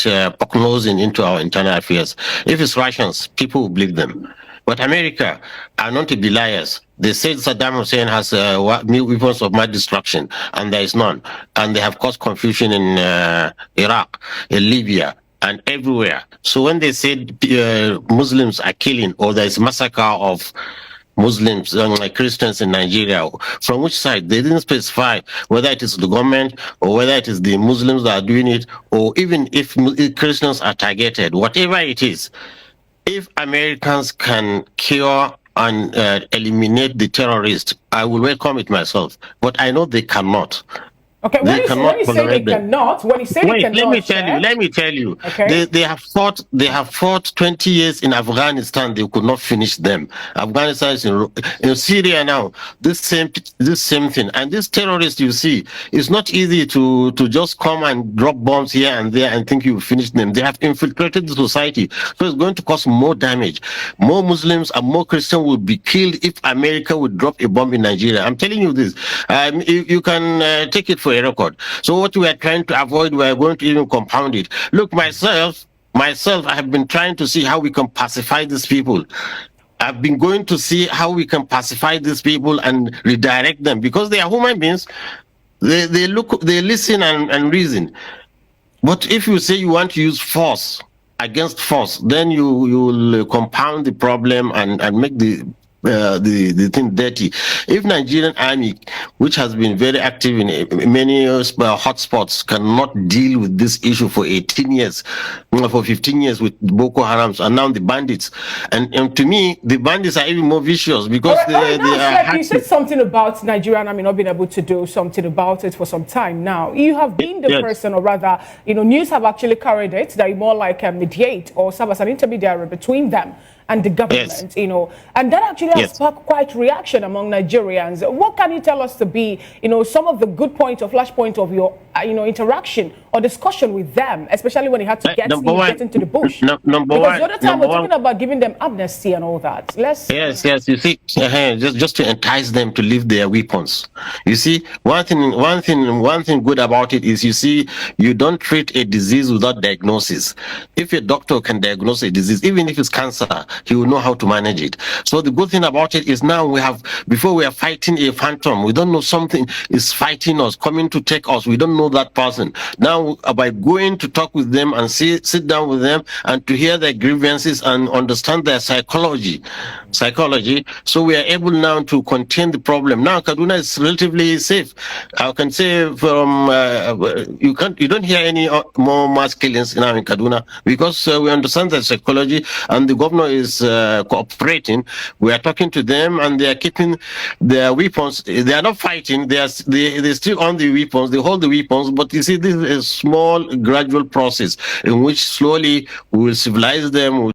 nosing into our internal affairs. If it's Russians, people will believe them. But America are known to be liars. They said Saddam Hussein has new weapons of mass destruction, and there is none. And they have caused confusion in Iraq, in Libya, and everywhere. So when they said Muslims are killing, or there is massacre of Muslims and Christians in Nigeria, from which side? They didn't specify whether it is the government or whether it is the Muslims that are doing it, or even if Christians are targeted. Whatever it is, if Americans can cure and eliminate the terrorists, I will welcome it myself. But I know they cannot. Okay, when you say they cannot, when you say they cannot, let me tell you. Okay. They have fought 20 years in Afghanistan. They could not finish them. Afghanistan is in Syria now. This same thing. And this terrorist you see, it's not easy to just come and drop bombs here and there and think you finish them. They have infiltrated the society, so it's going to cause more damage. More Muslims and more Christians will be killed if America would drop a bomb in Nigeria. I'm telling you this. You can take it for a record. So what we are trying to avoid, we are going to even compound it. Look, myself, I have been trying to see how we can pacify these people. I've been going to see how we can pacify these people and redirect them, because they are human beings. They listen and reason. But if you say you want to use force against force, then you will compound the problem and make the thing dirty. If Nigerian army, which has been very active in many hotspots, cannot deal with this issue for 18 years, for 15 years with Boko Haram, and now the bandits, and to me, the bandits are even more vicious because you said something about Nigerian army not being able to do something about it for some time now. You have been the person, or rather, news have actually carried it that you more like mediate or serve as an intermediary between them and the government, and that actually has sparked quite reaction among Nigerians. What can you tell us to be, some of the good points or flash points of your, interaction or discussion with them, especially when you had to get into the bush? Because the other time we're talking about giving them amnesty and all that. Yes. You see, just to entice them to leave their weapons. You see, one thing good about it is, you see, you don't treat a disease without diagnosis. If a doctor can diagnose a disease, even if it's cancer, he will know how to manage it. So the good thing about it is, now before we are fighting a phantom, we don't know something is fighting us, coming to take us. We don't know that person. Now, by going to talk with them and sit down with them and to hear their grievances and understand their psychology, so we are able now to contain the problem. Now Kaduna is relatively safe. I can say from you don't hear any more mass killings now in Kaduna, because we understand their psychology, and the governor is cooperating. We are talking to them, and they are keeping their weapons. They are not fighting. They still on the weapons. They hold the weapons. But you see, this is a small, gradual process in which slowly we will civilize them.